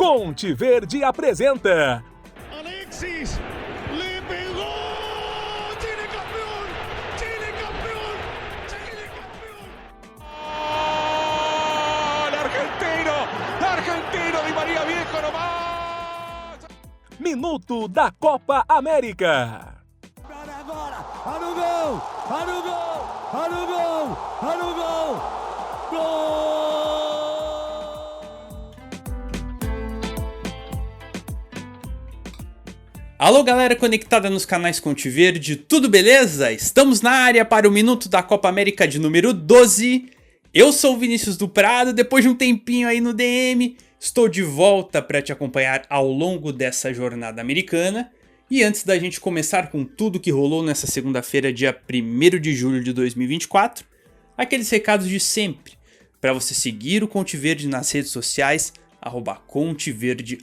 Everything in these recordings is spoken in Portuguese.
Conte Verde apresenta Alexis le pegó. Chile campeón. Chile campeón. Chile campeón. ¡Gol argentino! Argentino Di María Viejo nomás. Minuto da Copa América. Para agora, olha o gol, olha o gol, olha o gol, olha o gol, gol! Alô galera conectada nos canais Conte Verde, tudo beleza? Estamos na área para o Minuto da Copa América de número 12. Eu sou o Vinícius do Prado, depois de um tempinho aí no DM, estou de volta para te acompanhar ao longo dessa jornada americana. E antes da gente começar com tudo que rolou nessa segunda-feira, dia 1º de julho de 2024, aqueles recados de sempre, para você seguir o Conte Verde nas redes sociais, @ConteVerde_,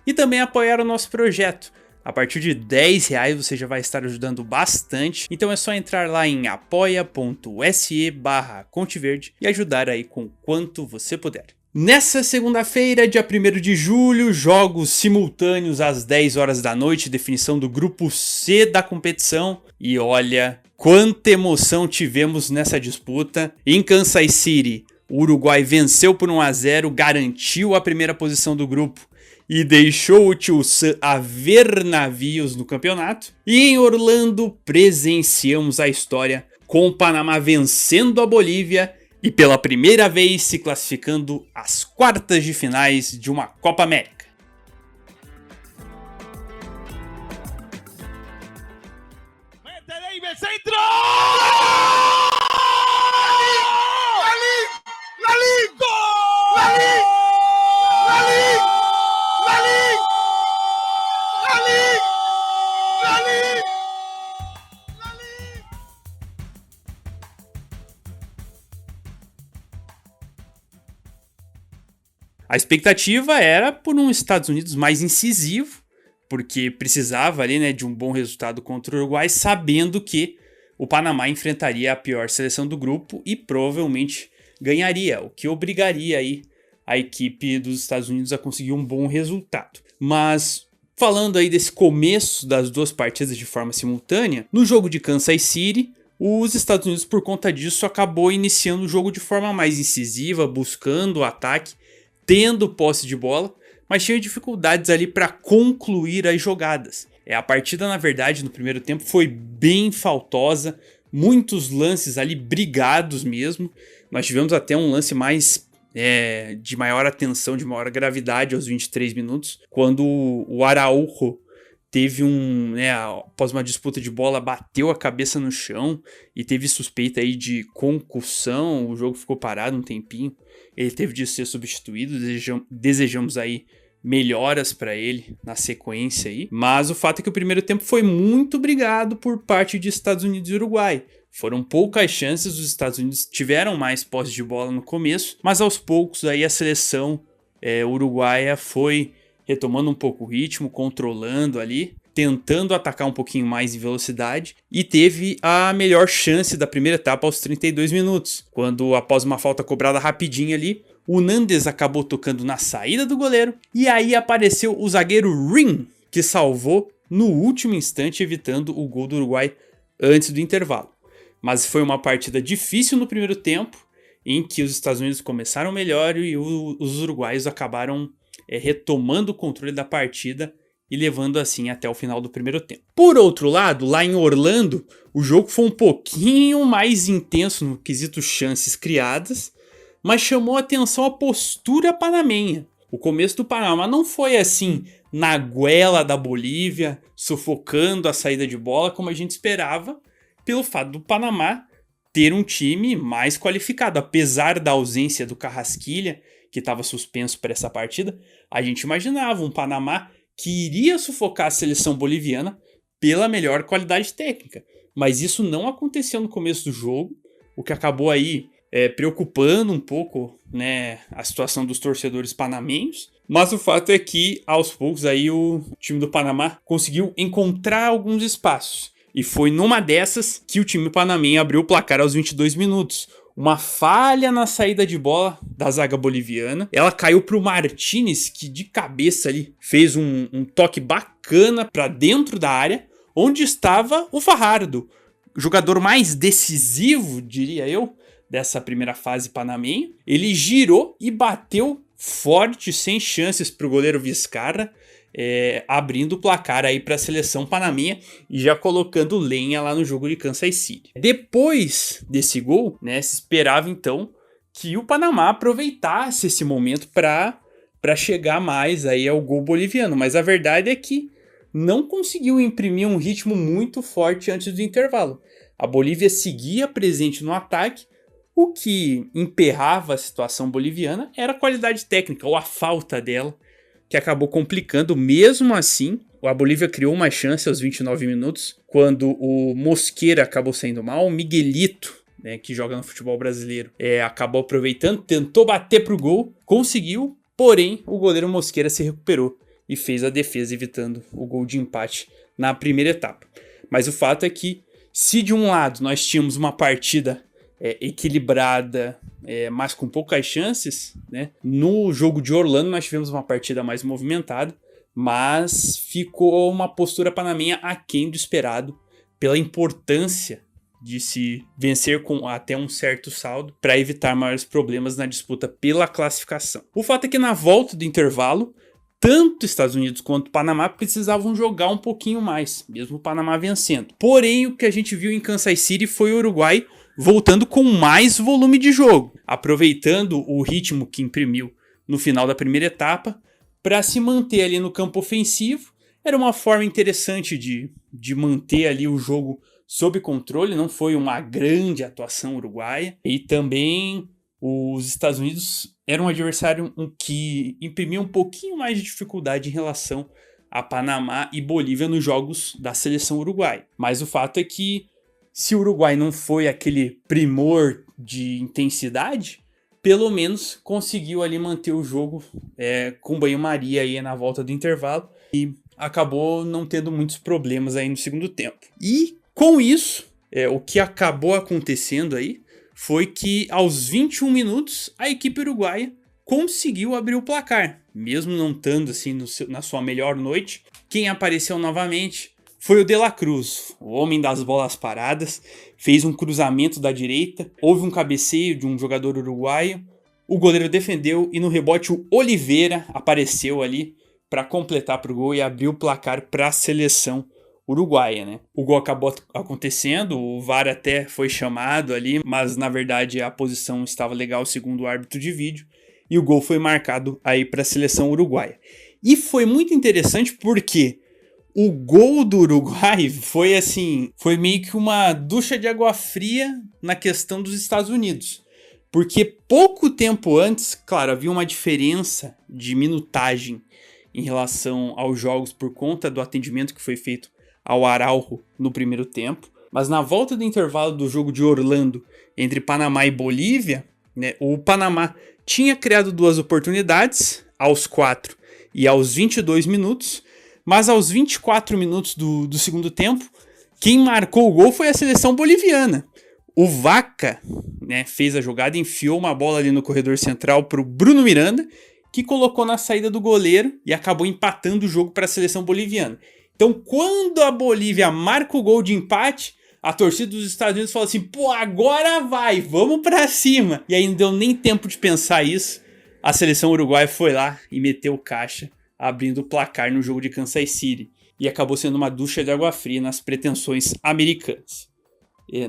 e também apoiar o nosso projeto. A partir de R$10 você já vai estar ajudando bastante, então é só entrar lá em apoia.se/ConteVerde e ajudar aí com quanto você puder. Nessa segunda-feira, dia 1º de julho, jogos simultâneos às 10 horas da noite, definição do grupo C da competição. E olha, quanta emoção tivemos nessa disputa. Em Kansas City, o Uruguai venceu por 1-0, garantiu a primeira posição do grupo e deixou o Tio Sam a ver navios no campeonato. E em Orlando, presenciamos a história com o Panamá vencendo a Bolívia e pela primeira vez se classificando às quartas de finais de uma Copa América. Mete David, centro. A expectativa era por um Estados Unidos mais incisivo, porque precisava ali, né, de um bom resultado contra o Uruguai, sabendo que o Panamá enfrentaria a pior seleção do grupo e provavelmente ganharia, o que obrigaria aí a equipe dos Estados Unidos a conseguir um bom resultado. Mas falando aí desse começo das duas partidas de forma simultânea, no jogo de Kansas City, os Estados Unidos, por conta disso, acabou iniciando o jogo de forma mais incisiva, buscando o ataque, tendo posse de bola, mas tinha dificuldades ali para concluir as jogadas. A partida, na verdade, no primeiro tempo foi bem faltosa, muitos lances ali brigados mesmo. Nós tivemos até um lance mais de maior atenção, de maior gravidade aos 23 minutos, quando o Araujo teve após uma disputa de bola, bateu a cabeça no chão e teve suspeita aí de concussão, o jogo ficou parado um tempinho, ele teve de ser substituído, desejamos aí melhoras para ele na sequência aí, mas o fato é que o primeiro tempo foi muito brigado por parte de Estados Unidos e Uruguai. Foram poucas chances, os Estados Unidos tiveram mais posse de bola no começo, mas aos poucos aí a seleção uruguaia foi retomando um pouco o ritmo, controlando ali, tentando atacar um pouquinho mais em velocidade, e teve a melhor chance da primeira etapa aos 32 minutos, quando após uma falta cobrada rapidinho ali, o Nandes acabou tocando na saída do goleiro, e aí apareceu o zagueiro Rin, que salvou no último instante, evitando o gol do Uruguai antes do intervalo. Mas foi uma partida difícil no primeiro tempo, em que os Estados Unidos começaram melhor e os uruguaios acabaram retomando o controle da partida e levando assim até o final do primeiro tempo. Por outro lado, lá em Orlando, o jogo foi um pouquinho mais intenso no quesito chances criadas, mas chamou a atenção a postura panamenha. O começo do Panamá não foi assim, na goela da Bolívia, sufocando a saída de bola como a gente esperava, pelo fato do Panamá ter um time mais qualificado. Apesar da ausência do Carrasquilha, que estava suspenso para essa partida, a gente imaginava um Panamá que iria sufocar a seleção boliviana pela melhor qualidade técnica. Mas isso não aconteceu no começo do jogo, o que acabou aí preocupando um pouco, né, a situação dos torcedores panamenhos. Mas o fato é que, aos poucos, aí o time do Panamá conseguiu encontrar alguns espaços. E foi numa dessas que o time panamenho abriu o placar aos 22 minutos. uma falha na saída de bola da zaga boliviana. Ela caiu pro Martínez, que de cabeça ali fez um toque bacana para dentro da área, onde estava o Fajardo, jogador mais decisivo, diria eu, dessa primeira fase panamenha. Ele girou e bateu forte, sem chances para o goleiro Vizcarra, abrindo o placar aí para a seleção panamenha e já colocando lenha lá no jogo de Kansas City. Depois desse gol, né, se esperava então que o Panamá aproveitasse esse momento para chegar mais aí ao gol boliviano, mas a verdade é que não conseguiu imprimir um ritmo muito forte antes do intervalo. A Bolívia seguia presente no ataque. O que emperrava a situação boliviana era a qualidade técnica, ou a falta dela, que acabou complicando. Mesmo assim, a Bolívia criou uma chance aos 29 minutos, quando o Mosquera acabou saindo mal. O Miguelito, né, que joga no futebol brasileiro, acabou aproveitando, tentou bater pro gol, conseguiu, porém o goleiro Mosquera se recuperou e fez a defesa, evitando o gol de empate na primeira etapa. Mas o fato é que, se de um lado nós tínhamos uma partida equilibrada, mas com poucas chances, né? No jogo de Orlando nós tivemos uma partida mais movimentada, mas ficou uma postura panamenha aquém do esperado, pela importância de se vencer com até um certo saldo para evitar maiores problemas na disputa pela classificação. O fato é que na volta do intervalo, tanto Estados Unidos quanto Panamá precisavam jogar um pouquinho mais, mesmo o Panamá vencendo. Porém, o que a gente viu em Kansas City foi o Uruguai voltando com mais volume de jogo, aproveitando o ritmo que imprimiu no final da primeira etapa para se manter ali no campo ofensivo. Era uma forma interessante de manter ali o jogo sob controle, não foi uma grande atuação uruguaia. E também os Estados Unidos eram um adversário que imprimia um pouquinho mais de dificuldade em relação a Panamá e Bolívia nos jogos da seleção uruguaia. Mas o fato é que, se o Uruguai não foi aquele primor de intensidade, pelo menos conseguiu ali manter o jogo com banho-maria aí na volta do intervalo e acabou não tendo muitos problemas aí no segundo tempo. E com isso, o que acabou acontecendo aí foi que aos 21 minutos a equipe uruguaia conseguiu abrir o placar, mesmo não estando assim na sua melhor noite. Quem apareceu novamente foi o De La Cruz, o homem das bolas paradas, fez um cruzamento da direita, houve um cabeceio de um jogador uruguaio, o goleiro defendeu e no rebote o Oliveira apareceu ali para completar para o gol e abrir o placar para a seleção uruguaia, né? O gol acabou acontecendo, o VAR até foi chamado ali, mas na verdade a posição estava legal segundo o árbitro de vídeo e o gol foi marcado aí para a seleção uruguaia. E foi muito interessante porque o gol do Uruguai foi meio que uma ducha de água fria na questão dos Estados Unidos. Porque pouco tempo antes, claro, havia uma diferença de minutagem em relação aos jogos por conta do atendimento que foi feito ao Araujo no primeiro tempo. Mas na volta do intervalo do jogo de Orlando entre Panamá e Bolívia, né, o Panamá tinha criado 2 oportunidades, aos 4 e aos 22 minutos, mas aos 24 minutos do segundo tempo, quem marcou o gol foi a seleção boliviana. O Vaca, né, fez a jogada, enfiou uma bola ali no corredor central para o Bruno Miranda, que colocou na saída do goleiro e acabou empatando o jogo para a seleção boliviana. Então, quando a Bolívia marca o gol de empate, a torcida dos Estados Unidos fala assim, pô, agora vai, vamos para cima. E aí não deu nem tempo de pensar isso, a seleção uruguaia foi lá e meteu caixa, abrindo o placar no jogo de Kansas City. E acabou sendo uma ducha de água fria nas pretensões americanas.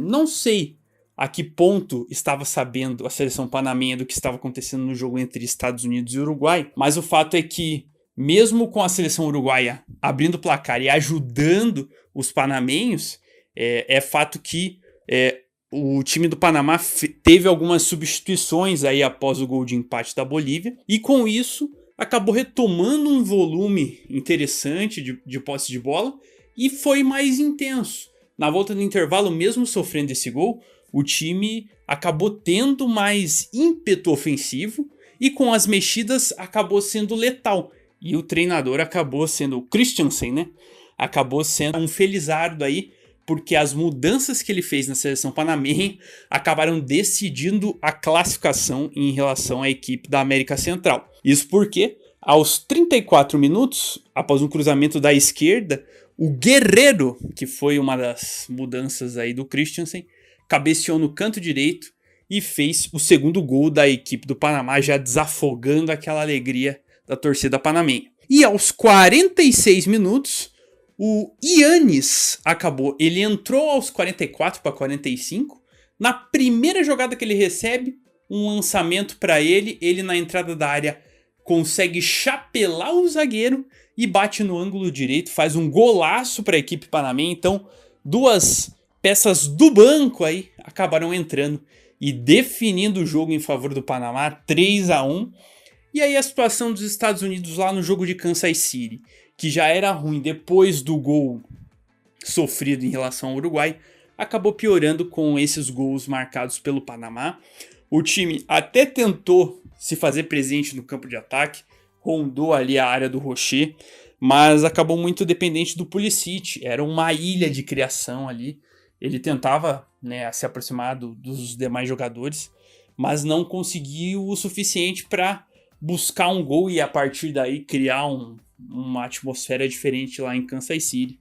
Não sei a que ponto estava sabendo a seleção panamenha do que estava acontecendo no jogo entre Estados Unidos e Uruguai, mas o fato é que, mesmo com a seleção uruguaia abrindo o placar e ajudando os panamenhos, é fato que o time do Panamá teve algumas substituições aí após o gol de empate da Bolívia, e com isso acabou retomando um volume interessante de posse de bola e foi mais intenso. Na volta do intervalo, mesmo sofrendo esse gol, o time acabou tendo mais ímpeto ofensivo e com as mexidas acabou sendo letal. E o treinador acabou sendo o Christensen, né? Acabou sendo um felizardo aí porque as mudanças que ele fez na seleção panamenha acabaram decidindo a classificação em relação à equipe da América Central. Isso porque, aos 34 minutos, após um cruzamento da esquerda, o Guerreiro, que foi uma das mudanças aí do Christensen, cabeceou no canto direito e fez o segundo gol da equipe do Panamá, já desafogando aquela alegria da torcida panamenha. E aos 46 minutos, o Yannis acabou. Ele entrou aos 44 para 45. Na primeira jogada que ele recebe, um lançamento para ele na entrada da área consegue chapelar o zagueiro e bate no ângulo direito, faz um golaço para a equipe panamenha. Então, duas peças do banco aí acabaram entrando e definindo o jogo em favor do Panamá, 3-1. E aí a situação dos Estados Unidos lá no jogo de Kansas City, que já era ruim depois do gol sofrido em relação ao Uruguai, acabou piorando com esses gols marcados pelo Panamá. O time até tentou se fazer presente no campo de ataque, rondou ali a área do Rocher, mas acabou muito dependente do Pulisic. Era uma ilha de criação ali. Ele tentava, né, se aproximar dos demais jogadores, mas não conseguiu o suficiente para buscar um gol e a partir daí criar uma atmosfera diferente lá em Kansas City.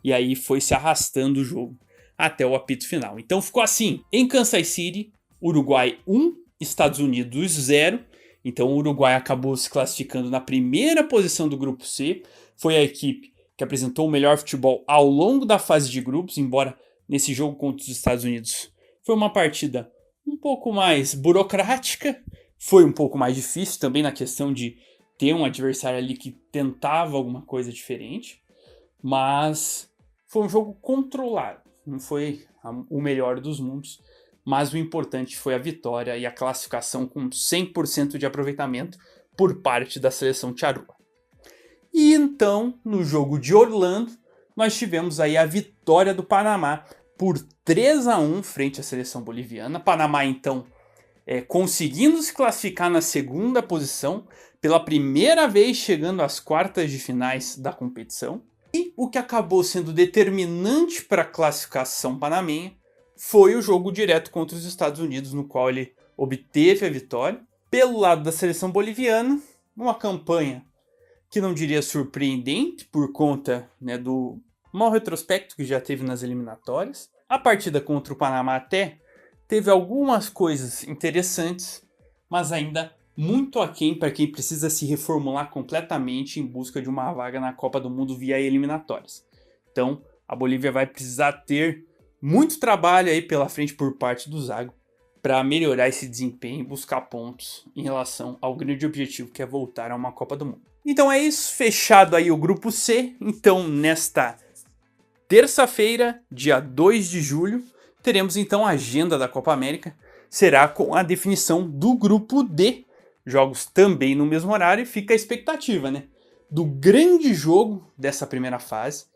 E aí foi se arrastando o jogo até o apito final. Então ficou assim, em Kansas City, Uruguai 1, Estados Unidos 0. Então o Uruguai acabou se classificando na primeira posição do grupo C. Foi a equipe que apresentou o melhor futebol ao longo da fase de grupos, embora nesse jogo contra os Estados Unidos foi uma partida um pouco mais burocrática. Foi um pouco mais difícil também na questão de ter um adversário ali que tentava alguma coisa diferente. Mas foi um jogo controlado. Não foi o melhor dos mundos. Mas o importante foi a vitória e a classificação com 100% de aproveitamento por parte da seleção charrúa. E então, no jogo de Orlando, nós tivemos aí a vitória do Panamá por 3-1 frente à seleção boliviana. Panamá, então, conseguindo se classificar na segunda posição, pela primeira vez chegando às quartas de finais da competição. E o que acabou sendo determinante para a classificação panamenha foi o jogo direto contra os Estados Unidos, no qual ele obteve a vitória. Pelo lado da seleção boliviana, uma campanha que não diria surpreendente por conta, né, do mau retrospecto que já teve nas eliminatórias. A partida contra o Panamá até teve algumas coisas interessantes, mas ainda muito aquém para quem precisa se reformular completamente em busca de uma vaga na Copa do Mundo via eliminatórias. Então, a Bolívia vai precisar ter muito trabalho aí pela frente por parte do Zago para melhorar esse desempenho e buscar pontos em relação ao grande objetivo que é voltar a uma Copa do Mundo. Então é isso, fechado aí o grupo C. Então, nesta terça-feira, dia 2 de julho, teremos então a agenda da Copa América. Será com a definição do grupo D. Jogos também no mesmo horário e fica a expectativa, né, do grande jogo dessa primeira fase,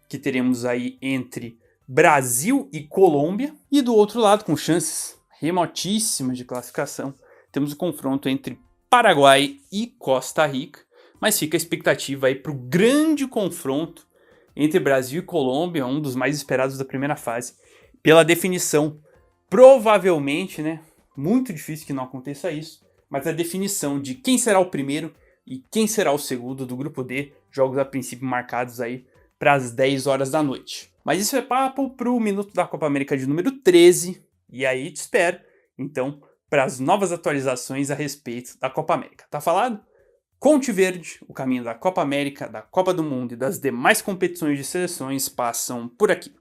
que teremos aí entre Brasil e Colômbia. E do outro lado, com chances remotíssimas de classificação, temos o confronto entre Paraguai e Costa Rica. Mas fica a expectativa aí para o grande confronto entre Brasil e Colômbia, um dos mais esperados da primeira fase, pela definição, provavelmente, né, muito difícil que não aconteça isso, mas a definição de quem será o primeiro e quem será o segundo do grupo D, jogos a princípio marcados aí para as 10 horas da noite. Mas isso é papo para o Minuto da Copa América de número 13, e aí te espero, então, para as novas atualizações a respeito da Copa América. Tá falado? Conte Verde, o caminho da Copa América, da Copa do Mundo e das demais competições de seleções passam por aqui.